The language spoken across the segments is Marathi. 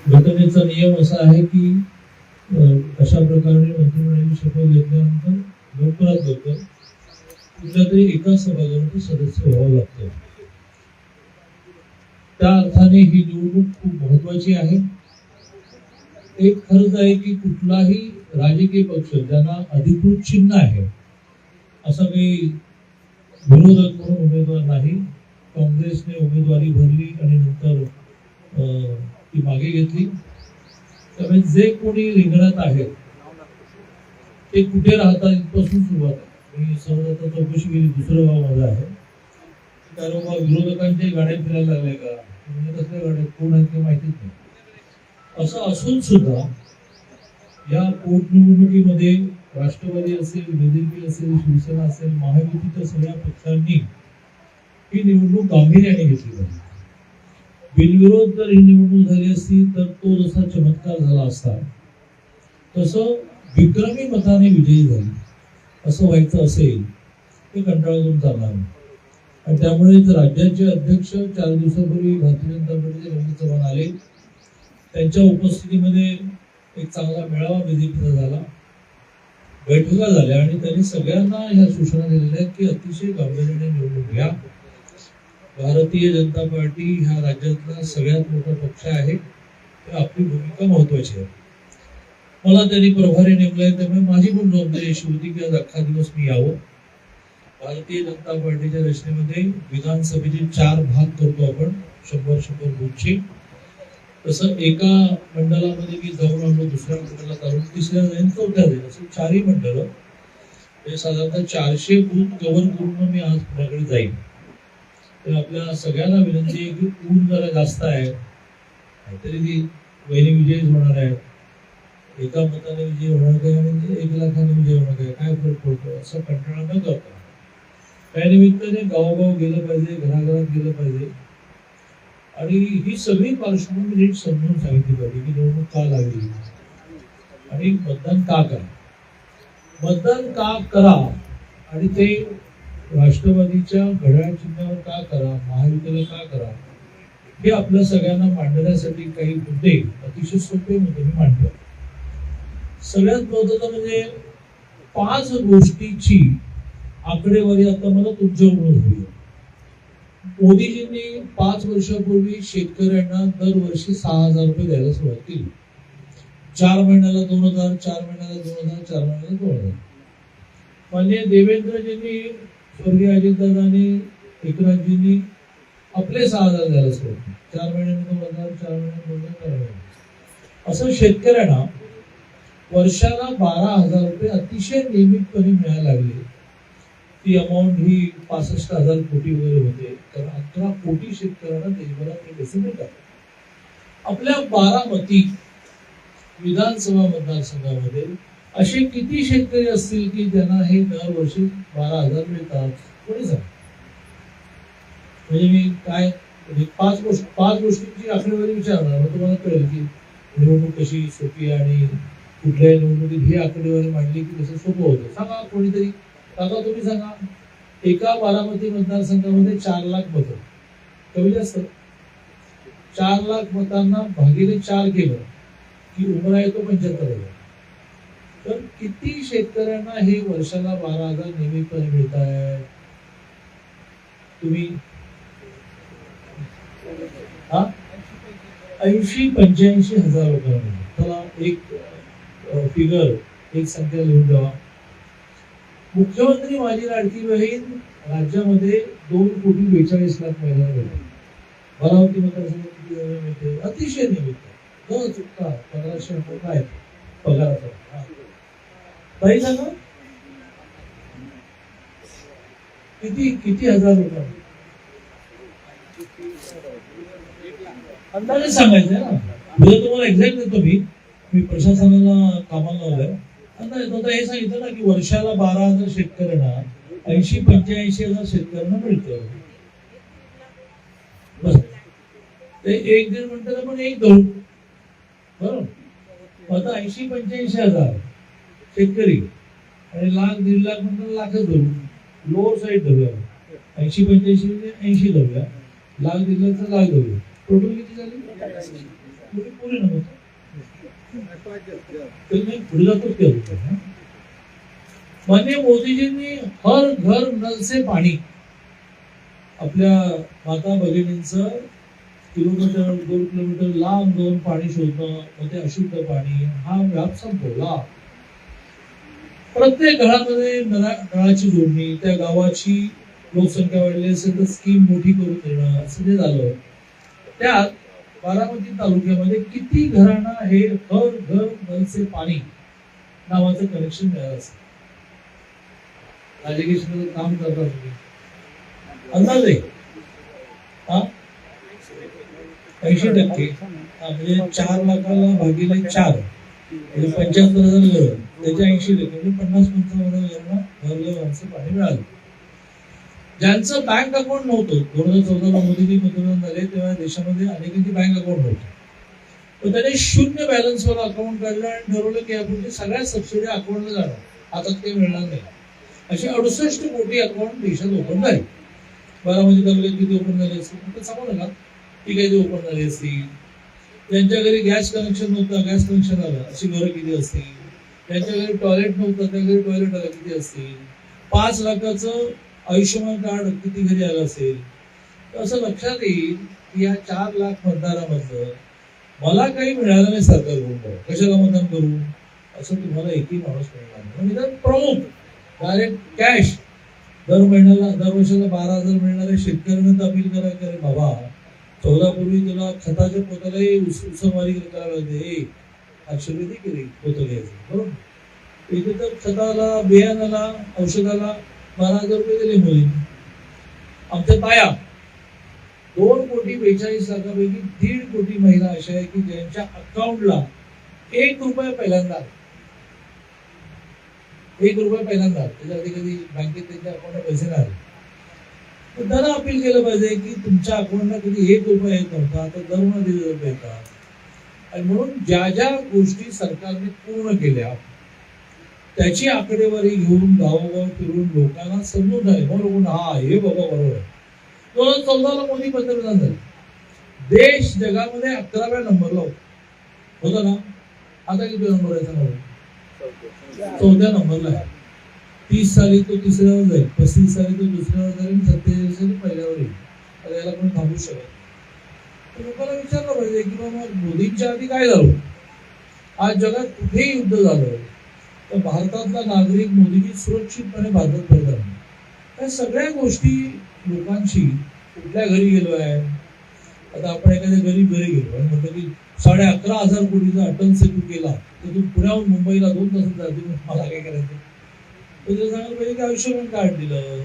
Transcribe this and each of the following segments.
घटनेचा नियम असा आहे की अशा प्रकारे मंत्रिमंडळाची शपथ घेतल्यानंतर लवकरात लवकर कुठल्या तरी एका सभागृहाचे सदस्य व्हावं लागतं. त्या अर्थाने ही निवडणूक खूप महत्वाची आहे. एक खरंच आहे की कुठलाही राजकीय पक्ष ज्यांना अधिकृत चिन्ह आहे असा काही विरोधक म्हणून उमेदवार नाही. काँग्रेसने उमेदवारी भरली आणि नंतर ती मागे घेतली. त्यामुळे जे कोणी रिंगणात आहेत ते कुठे राहतात इथपासून सुरुवात आहे. मी सहज आता चौकशी केली, दुसरं गाव माझं आहे. कारण मग विरोधकांच्या गाड्या फिरायला लागल्या का, म्हणजे कसल्या गाड्या कोण आहेत ते माहितीच नाही. असं असून सुद्धा या पोटनिवडणुकीमध्ये राष्ट्रवादी असेल, बीजेपी असेल, शिवसेना असेल, महायुतीच्या सगळ्या पक्षांनी ही निवडणूक गांभीर्याने घेतली पाहिजे. बिनविरोध जर ही निवडणूक झाली असती तर तो जसा चमत्कार झाला असता तसं विक्रमी मताने विजयी झाली असं व्हायचं असेल ते कंटाळून चालणार नाही. आणि त्यामुळे राज्याचे अध्यक्ष 4 दिवसापूर्वी भारतीय जनता पार्टीचे रवींद्र चव्हाण आले. त्यांच्या उपस्थितीमध्ये एक चांगला मेळावा बीजेपीचा झाला, बैठका झाल्या आणि त्यांनी सगळ्यांना ह्या सूचना दिलेल्या आहेत की अतिशय गांभीर्याने निवडणूक घ्या. भारतीय जनता पार्टी ह्या राज्यातला सगळ्यात मोठा पक्ष आहे, आपली भूमिका महत्वाची आहे. मला त्यांनी प्रभारी नेमलंय, त्यामुळे माझी पण जबाबदारी अशी होती की आज अख्खा दिवस मी यावं. भारतीय जनता पार्टीच्या रचनेमध्ये विधानसभेचे 4 भाग करतो आपण, 100 बूथचे. तसं एका मंडळामध्ये मी जाऊन आलो, दुसऱ्या मंडळाला जाऊन, तिसऱ्या जाईन, चौथ्या जाईन, असं 4ही मंडळ म्हणजे साधारणतः 400 बूथ कव्हर करून मी आज पुण्याकडे जाईल. तर आपल्या सगळ्यांना विनंती आहे की ऊन जरा जास्त आहे, काहीतरी ती वहिनी विजयी होणार आहे. एका मताने विजय होणार काय म्हणजे 1 लाखाने विजय होणार काय फरक पडतो असं कंटाळा न करता त्या निमित्ताने गावोगाव गेलं पाहिजे, घराघरात गेलं पाहिजे आणि ही सगळी पार्श्वभूमी नीट समजून सांगितली पाहिजे की निवडणूक का लागली आणि मतदान का करा. मतदान का करा आणि ते राष्ट्रवादीच्या घड्याळ चिन्हावर का करा, महायुतीला का करा, हे आपल्या सगळ्यांना मांडण्यासाठी काही मुद्दे, अतिशय सोपे मुद्दे मी मांडतो. सगळ्यात महत्वाचं म्हणजे 5 गोष्टीची आकडेवारी आता मला तुमच्याकडून हवी. मोदीजींनी 5 वर्षापूर्वी शेतकऱ्यांना दरवर्षी 6,000 रुपये द्यायला सुरुवात केली. 4 महिन्याला 2,000, 4 महिन्याला 2,000, 4 महिन्याला 2,000. माननीय देवेंद्रजींनी, स्वर्गीय अजितदादांनी, एकनाथजींनी आपले 6,000 द्यायला सुरुवात केली. 4 महिन्यांनी 2,000, 4 महिन्यांनी 2,000, 4 महिन्यांनी असं शेतकऱ्यांना वर्षाला 12,000 रुपये अतिशय नियमितपणे मिळायला लागले. ती अमाऊंट ही 65,000 कोटी वगैरे होते. तर 11 कोटी शेतकऱ्यांना देशभरात हे पैसे मिळतात. आपल्या बारामती विधानसभा मतदारसंघामध्ये असे किती शेतकरी असतील की ज्यांना हे दरवर्षी 12,000 मिळतात? कोणी सांग. म्हणजे मी काय 5 गोष्टींची आकडेवारी विचारणार, मग तुम्हाला कळेल की निवडणूक कशी सोपी आणि कुठल्याही निवडणुकीत ही आकडेवारी मांडली की कसं सोपं होतं. सांगा कोणीतरी, काका तुम्ही सांगा. एका बारामती मतदारसंघामध्ये 4 लाख मतं, कमी जास्त 4 लाख मतांना भागिले 4 केलं की उमरा येतो 75,000. तर किती शेतकऱ्यांना हे वर्षाला 12,000 नियमितपणे मिळत आहे? तुम्ही 80-85 हजार लोकांना. त्याला एक फिगर, एक संख्या लिहून द्यावा. मुख्यमंत्री माझी लाडकी बहीण राज्यामध्ये 2,42,00,000 महिलांना मिळते. बारामती मतदारसंघात किती मिळते? अतिशय नियमित, न चुकता 1,500 रुपये काय पगाराचा. ताई सांगा किती हजार लोकांना? अंदाजे सांगायचं ना. उद्या तुम्हाला एक्झॅक्ट देतो मी प्रशासनाला कामाला लावलंय. आता हे सांगितलं ना की वर्षाला 12,000 शेतकऱ्यांना 80-85 हजार शेतकऱ्यांना मिळतं. बस ते 1-1.5 मिनिटाला पण एक धरून बरोबर. आता 80-85 हजार शेतकरी आणि 1,00,000-1.5 लाख म्हणतात लाखच धरून, लोअर साईड धरूया. 80-85 म्हणजे 80 धरूया, 1,00,000-1.5 लाख धरूया. टोटल किती झाली? पूरी नव्हतं पुढे जातो ते माननीय मोदीजींनी हर घर नल से पाणी आपल्या माता भगिनींचं किलोमीटर 2 किलोमीटर लांब जाऊन पाणी शोधणं, मग ते अशुद्ध पाणी हा व्याप संपवला. प्रत्येक घरामध्ये नळाची जोडणी, त्या गावाची लोकसंख्या वाढली असेल तर स्कीम मोठी करून देणं असं जे झालं. त्यात बारामती तालुक्यामध्ये किती घरांना हे हर घर नल से पाणी नावाचं कनेक्शन मिळालं असेल? राजकीय क्षेत्रात काम करता तुम्ही अंदाजे 80%, म्हणजे 4 लाखाला भागीले 4 म्हणजे 75,000 घर, त्याच्या 80% म्हणजे 50-55,000 घरांना घरघर पाणी मिळालं. ज्यांचं बँक अकाउंट नव्हतं, 2014 ला मोदीजी पंतप्रधान झाले तेव्हा देशामध्ये अनेकांची बँक अकाउंट नव्हतं, तर त्याने 0 बॅलन्सवर अकाउंट काढलं आणि ठरवलं की आपण सगळ्या सबसिडी अकाउंटला जाणार, हातात काही मिळणार नाही. असे 68 कोटी अकाउंट देशात ओपन झाले. बारामती तालुक्यात किती ओपन झाले असतील तर सांगू नका, ती काही ओपन झाली असतील. ज्यांच्या घरी गॅस कनेक्शन नव्हतं, गॅस कनेक्शन आलं अशी घरं किती असतील. ज्यांच्या घरी टॉयलेट नव्हतं, त्या घरी टॉयलेट आलं किती असतील. 5 लाखाचं आयुष्यमान कार्ड किती घरी आलं असेल. तर असं लक्षात येईल की या 4 लाख मतदारामधलं मला काही मिळालं नाही सरकारकडून, कशाला मतदान करू असं तुम्हाला एकही माणूस मिळणार नाही. प्रमुख डायरेक्ट कॅश दर वर्षाला 12,000 मिळणाऱ्या शेतकऱ्यांना अपील करायला, अरे बाबा 14 पूर्वी तुला खताच्या पोतालाही उसनवारी करायला होते, 800 रुपये केली पोतं घ्यायचं, बरोबर. इथे तर खताला, बियाणाला, औषधाला 12,000 रुपये दिले मुली. आमच्या ताया 2,42,00,000पैकी 1.5 कोटी महिला अशा आहे की ज्यांच्या अकाउंटला 1 रुपया पहिल्यांदा, 1 रुपया पहिल्यांदा, त्याच्या आधी कधी बँकेत त्यांच्या अकाउंटला पैसे नाही आले. तर त्यांना अपील केलं पाहिजे की तुमच्या अकाउंटला कधी 1 रुपया येत नव्हता, आता दरमहा 1,500 रुपये येतात. आणि म्हणून ज्या ज्या गोष्टी सरकारने पूर्ण केल्या त्याची आकडेवारी घेऊन गावोगाव फिरून लोकांना समजून झाले, म्हणून हा हे बाबा बरोबर आहे. 2014 ला मोदी पंतप्रधान झाले, देश जगामध्ये 11व्या नंबरला होता ना, आता किती नंबर आहे सांगा? 4थ्या नंबरला आहे. 30 साली तो 3ऱ्यावर जाईल, 35 साली तो 2ऱ्यावर जाईल, 47 साली पहिल्यावर येईल. आता याला कोणी थांबू शकत. लोकांना विचारलं पाहिजे की बाबा मोदींच्या आधी काय झालं. आज जगात कुठेही युद्ध झालं तर भारतातला नागरिक मोदीजी सुरक्षितपणे भारतात फिरतात. त्या सगळ्या गोष्टी लोकांशी कुठल्या घरी गेलो आहे. आता आपण एखाद्या गरीब घरी गेलो आणि म्हटलं की 11,500 कोटीचा अटल सेतू केला, तर तू पुण्याहून मुंबईला 2 तासात जाते, मला काय करायचं. तर सांगायला पाहिजे की आयुष्यमान कार्ड दिलं,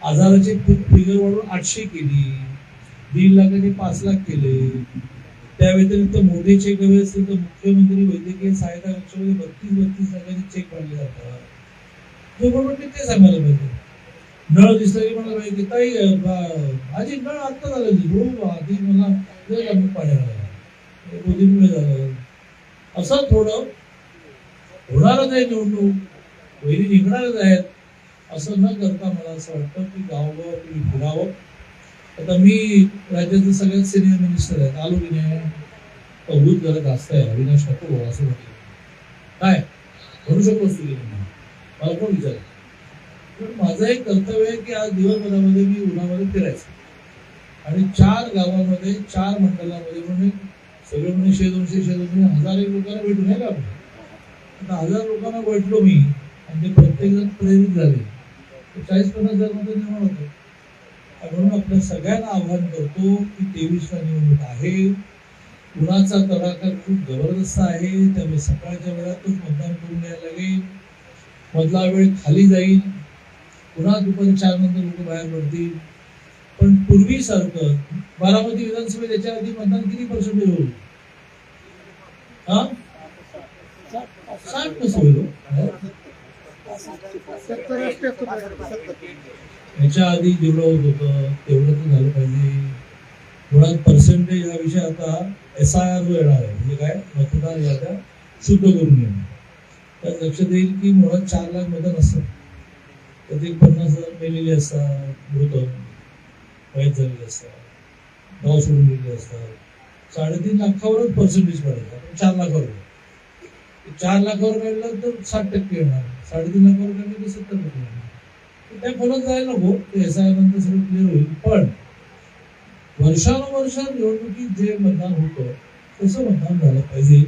आजाराची फिगर वाढवून 800 केली, 1.5 लाखाचे 5 लाख केले. त्या व्यतिरिक्त मोठे चेक हवे असतील तर मुख्यमंत्री वैद्यकीय सहायता कक्षामध्ये 32 लाखाचे चेक काढले जातात. जो बरोबर ते सांगायला पाहिजे. नळ दिसला की म्हणाला पाहिजे की ताई आधी नळ आत्ता झालं, हो आधी मला पाणी आलं, मोदी झालं. असं थोडं होणारच आहे, निवडणूक वैरी निघणारच आहेत, असं न करता मला असं वाटतं की गावगाव तुम्ही फिरावं. आता मी राज्याचे सगळ्यात सिनियर मिनिस्टर आहेत, आलो की नाही अभूत जरा जास्त आहे, अविनाश नको असं म्हटलं काय म्हणू शकतो असतो की नाही, मला कोण विचारलं. पण माझं एक कर्तव्य आहे की आज दिवसभरामध्ये मी उन्हामध्ये फिरायचं आणि 4 गावामध्ये 4 मंडळामध्ये म्हणजे सगळे म्हणजे 100-200 1000 लोकांना भेटून आहे का आपण. आता 1000 लोकांना भेटलो मी आणि ते प्रत्येक जण प्रेरित झाले, 40-50,000 मध्ये निर्माण होतं. म्हणून आपल्या सगळ्यांना आवाहन करतो की 23ला निवडणूक आहे, उन्हाचा तडाखा खूप जबरदस्त आहे, त्यामुळे सकाळच्या वेळातच मतदान करून घ्यायला लागेल. मधला वेळ खाली जाईल, पुन्हा दुपारी 4 नंतर लोक बाहेर पडतील. पण पूर्वीसारखं बारामती विधानसभेत याच्या आधी मतदान किती पर्सेंटेज होईल? 60 कसं होईल? याच्या आधी जेवढं होत होतं तेवढं तर झालं पाहिजे. मुळात पर्सेंटेज हा विषय आता SIR जो येणार आहे, म्हणजे काय मतदार याद्या शुद्ध करून येणं. त्यात लक्षात येईल की मुळात 4 लाख मतदान असतात, त्यात 50,000 मेलेले असतात, मृत वयात झालेले असतात, गाव सोडून गेलेले असतात. 3.5 लाखावरच पर्सेंटेज पडायचा. आपण 4 लाखावर 4 लाखावर काढलं तर 60% येणार, 3.5 लाखावर काढलं तर 70% येणार. त्या खोलात जायला नको, ते SIR नंतर सगळं क्लिअर होईल. पण वर्षानुवर्ष निवडणुकीत जे मतदान होतं तसं मतदान झालं पाहिजे,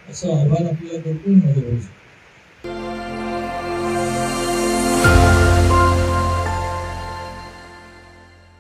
असं आव्हान आपल्याला करतो.